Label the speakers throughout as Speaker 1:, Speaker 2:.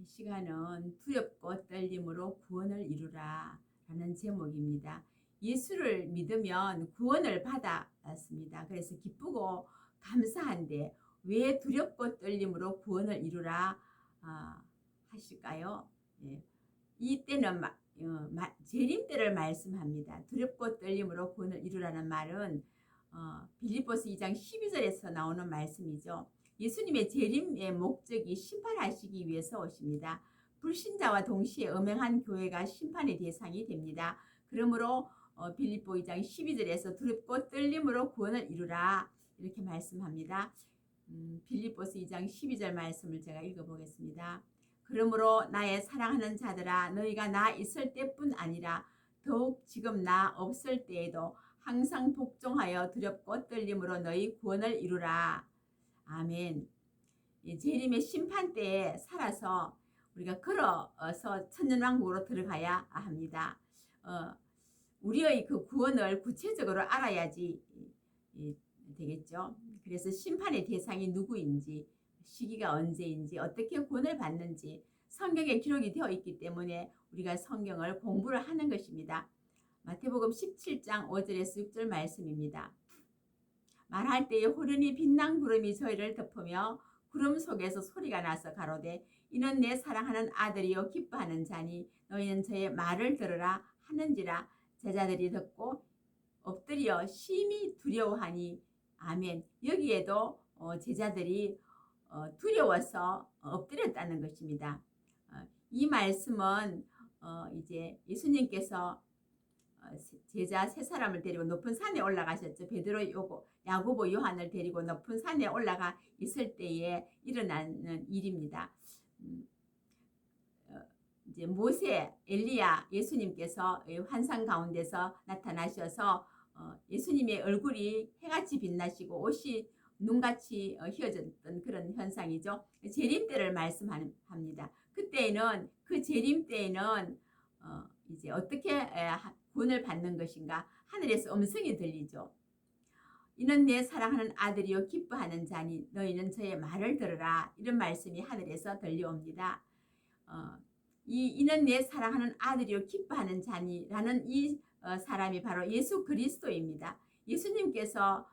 Speaker 1: 시간은 두렵고 떨림으로 구원을 이루라 라는 제목입니다. 예수를 믿으면 구원을 받았습니다. 그래서 기쁘고 감사한데 왜 두렵고 떨림으로 구원을 이루라 하실까요? 예. 이때는 재림 때를 말씀합니다. 두렵고 떨림으로 구원을 이루라는 말은 빌립보서 2장 12절에서 나오는 말씀이죠. 예수님의 재림의 목적이 심판하시기 위해서 오십니다. 불신자와 동시에 음행한 교회가 심판의 대상이 됩니다. 그러므로 빌립보 2장 12절에서 두렵고 떨림으로 구원을 이루라 이렇게 말씀합니다. 빌립보서 2장 12절 말씀을 제가 읽어보겠습니다. 그러므로 나의 사랑하는 자들아 너희가 나 있을 때뿐 아니라 더욱 지금 나 없을 때에도 항상 복종하여 두렵고 떨림으로 너희 구원을 이루라. 아멘. 재림의 심판 때에 살아서 우리가 걸어서 천년왕국으로 들어가야 합니다. 우리의 그 구원을 구체적으로 알아야지 되겠죠. 그래서 심판의 대상이 누구인지, 시기가 언제인지, 어떻게 구원을 받는지 성경에 기록이 되어 있기 때문에 우리가 성경을 공부를 하는 것입니다. 마태복음 17장 5절에서 6절 말씀입니다. 말할 때에 호련히 빛난 구름이 저희를 덮으며 구름 속에서 소리가 나서 가로되 이는 내 사랑하는 아들이요 기뻐하는 자니 너희는 저의 말을 들으라 하는지라. 제자들이 듣고 엎드려 심히 두려워하니. 아멘. 여기에도 제자들이 두려워서 엎드렸다는 것입니다. 이 말씀은 이제 예수님께서 제자 세 사람을 데리고 높은 산에 올라가셨죠. 베드로, 야고보, 요한을 데리고 높은 산에 올라가 있을 때에 일어나는 일입니다. 이제 모세, 엘리야, 예수님께서 환상 가운데서 나타나셔서 예수님의 얼굴이 해같이 빛나시고 옷이 눈같이 휘어졌던 그런 현상이죠. 재림 때를 말씀합니다. 그때에는 그 재림 때에는 이제 어떻게 구원을 받는 것인가? 하늘에서 음성이 들리죠. 이는 내 사랑하는 아들이요 기뻐하는 자니 너희는 저의 말을 들으라. 이런 말씀이 하늘에서 들려옵니다. 이는 내 사랑하는 아들이요 기뻐하는 자니라는 이 사람이 바로 예수 그리스도입니다. 예수님께서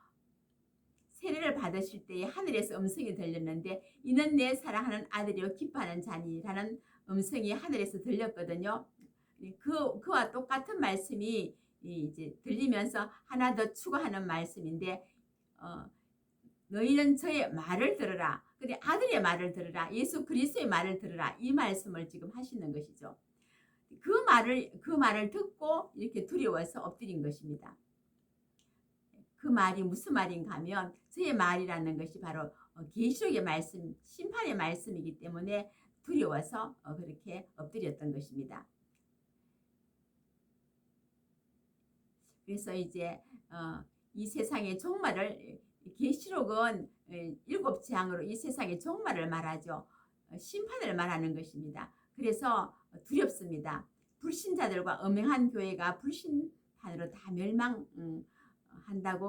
Speaker 1: 세례를 받으실 때에 하늘에서 음성이 들렸는데 이는 내 사랑하는 아들이요 기뻐하는 자니라는 음성이 하늘에서 들렸거든요. 그와 똑같은 말씀이 이제 들리면서 하나 더 추가하는 말씀인데 너희는 저의 말을 들으라. 근데 아들의 말을 들으라. 예수 그리스도의 말을 들으라. 이 말씀을 지금 하시는 것이죠. 그 말을 듣고 이렇게 두려워서 엎드린 것입니다. 그 말이 무슨 말인가 하면 저의 말이라는 것이 바로 계시록의 말씀, 심판의 말씀이기 때문에 두려워서 그렇게 엎드렸던 것입니다. 그래서 이제 이 세상의 종말을, 계시록은 7재앙으로 이 세상의 종말을 말하죠. 심판을 말하는 것입니다. 그래서 두렵습니다. 불신자들과 음행한 교회가 불신판으로 다 멸망한다고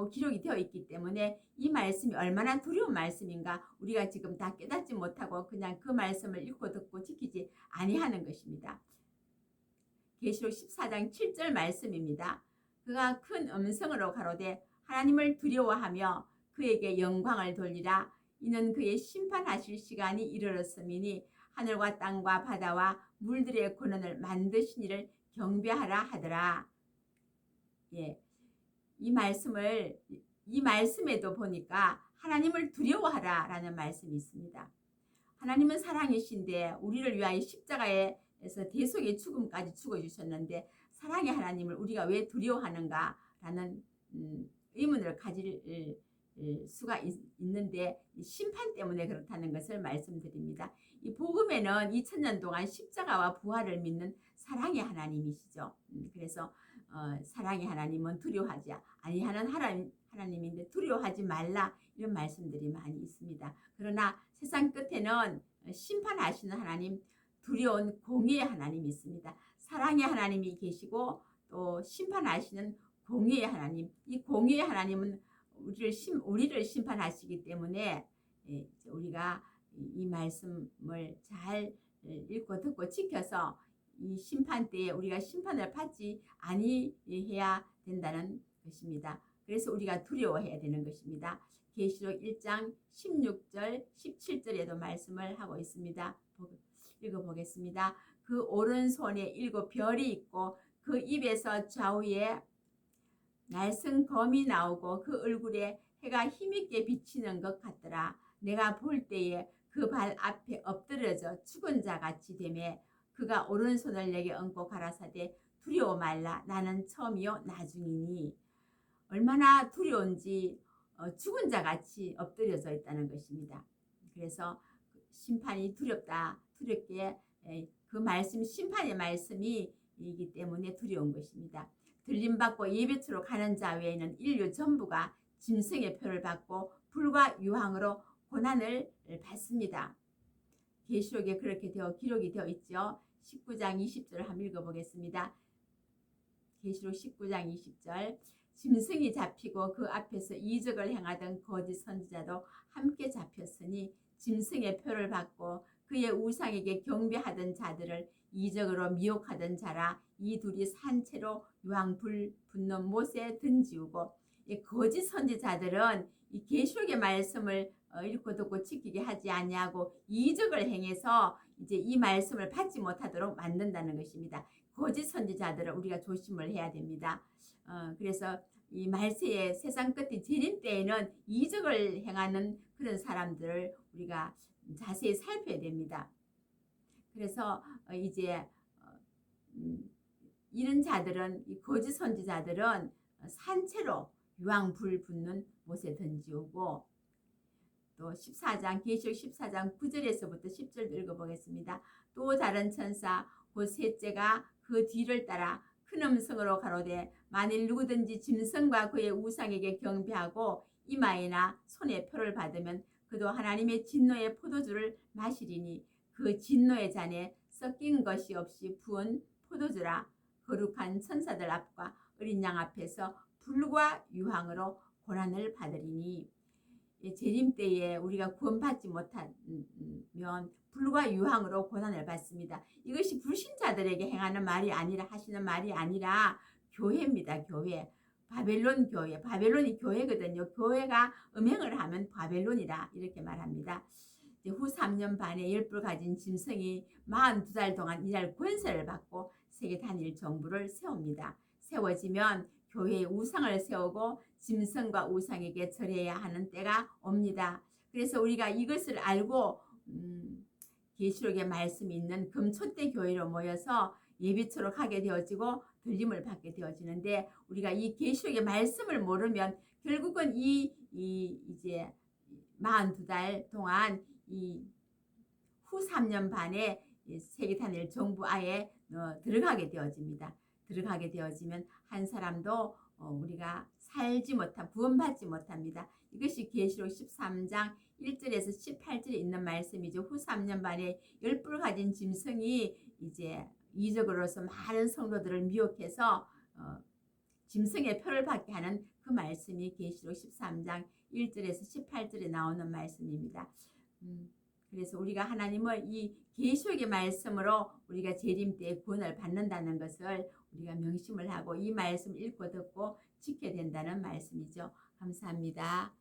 Speaker 1: 기록이 되어 있기 때문에 이 말씀이 얼마나 두려운 말씀인가 우리가 지금 다 깨닫지 못하고 그냥 그 말씀을 읽고 듣고 지키지 아니하는 것입니다. 계시록 14장 7절 말씀입니다. 그가 큰 음성으로 가로되 하나님을 두려워하며 그에게 영광을 돌리라. 이는 그의 심판하실 시간이 이르렀음이니 하늘과 땅과 바다와 물들의 권원을 만드신 이를 경배하라 하더라. 예, 이 말씀에도 보니까 하나님을 두려워하라 라는 말씀이 있습니다. 하나님은 사랑이신데 우리를 위하여 십자가에서 대속의 죽음까지 죽어주셨는데 사랑의 하나님을 우리가 왜 두려워하는가 라는 의문을 가질 수가 있는데 심판 때문에 그렇다는 것을 말씀드립니다. 이 복음에는 2000년 동안 십자가와 부활을 믿는 사랑의 하나님이시죠. 그래서 사랑의 하나님은 두려워하지 아니하는 하나님인데 두려워하지 말라 이런 말씀들이 많이 있습니다. 그러나 세상 끝에는 심판하시는 하나님, 두려운 공의의 하나님이 있습니다. 사랑의 하나님이 계시고 또 심판하시는 공의의 하나님, 이 공의의 하나님은 우리를 심판하시기 때문에 우리가 이 말씀을 잘 읽고 듣고 지켜서 이 심판 때에 우리가 심판을 받지 아니해야 된다는 것입니다. 그래서 우리가 두려워해야 되는 것입니다. 계시록 1장 16절 17절에도 말씀을 하고 있습니다. 읽어보겠습니다. 그 오른손에 7 별이 있고 그 입에서 좌우에 날선 검이 나오고 그 얼굴에 해가 힘있게 비치는 것 같더라. 내가 볼 때에 그 발 앞에 엎드려져 죽은 자 같이 되매 그가 오른손을 내게 얹고 가라사대 두려워 말라. 나는 처음이요 나중이니. 얼마나 두려운지 죽은 자 같이 엎드려져 있다는 것입니다. 그래서 심판이 두렵다. 두렵게 그 말씀 심판의 말씀이기 때문에 두려운 것입니다. 들림받고 예배처로 가는 자 외에는 인류 전부가 짐승의 표를 받고 불과 유황으로 고난을 받습니다. 계시록에 그렇게 기록이 되어 있죠. 19장 20절을 한번 읽어보겠습니다. 계시록 19장 20절 짐승이 잡히고 그 앞에서 이적을 행하던 거짓 선지자도 함께 잡혔으니 짐승의 표를 받고 그의 우상에게 경배하던 자들을 이적으로 미혹하던 자라. 이 둘이 산채로 유황불 붙는 못에 던지우고 이 거짓 선지자들은 이 계시록의 말씀을 읽고 듣고 지키게 하지 아니하고 이적을 행해서 이제 이 말씀을 받지 못하도록 만든다는 것입니다. 거짓 선지자들은 우리가 조심을 해야 됩니다. 그래서 이 말세의 세상 끝의 재림 때에는 이적을 행하는 그런 사람들을 우리가 자세히 살펴야 됩니다. 그래서 이제 이런 자들은 이 거짓 선지자들은 산채로 유황불 붙는 못에 던지우고 또 14장 계시록 14장 9절에서부터 10절 읽어보겠습니다. 또 다른 천사 곧 셋째가 그 뒤를 따라 큰 음성으로 가로되 만일 누구든지 짐승과 그의 우상에게 경배하고 이마에나 손에 표를 받으면 그도 하나님의 진노의 포도주를 마시리니 그 진노의 잔에 섞인 것이 없이 부은 포도주라. 거룩한 천사들 앞과 어린 양 앞에서 불과 유황으로 고난을 받으리니. 재림 때에 우리가 구원받지 못하면 불과 유황으로 고난을 받습니다. 이것이 불신자들에게 행하는 말이 아니라 하시는 말이 아니라 교회입니다. 교회. 바벨론 교회. 바벨론이 교회거든요. 교회가 음행을 하면 바벨론이다. 이렇게 말합니다. 후 3년 반에 10뿔 가진 짐승이 42달 동안 일할 권세를 받고 세계 단일 정부를 세웁니다. 세워지면 교회의 우상을 세우고 짐승과 우상에게 절해야 하는 때가 옵니다. 그래서 우리가 이것을 알고 계시록의 말씀이 있는 금촌대 교회로 모여서 예비처로 가게 되어지고 들림을 받게 되어지는데 우리가 이 계시록의 말씀을 모르면 결국은 이제 42달 동안 이 후 3년 반에 세계 단일 정부 아에 들어가게 되어집니다. 들어가게 되어지면 한 사람도 우리가 살지 못한 구원받지 못합니다. 이것이 계시록 13장 1절에서 18절에 있는 말씀이죠. 후 3년 반에 10뿔 가진 짐승이 이제 이적으로서 많은 성도들을 미혹해서 짐승의 표를 받게 하는 그 말씀이 계시록 13장 1절에서 18절에 나오는 말씀입니다. 그래서 우리가 하나님을 이 계시록의 말씀으로 우리가 재림 때에 구원을 받는다는 것을 우리가 명심을 하고 이 말씀 읽고 듣고 지켜야 된다는 말씀이죠. 감사합니다.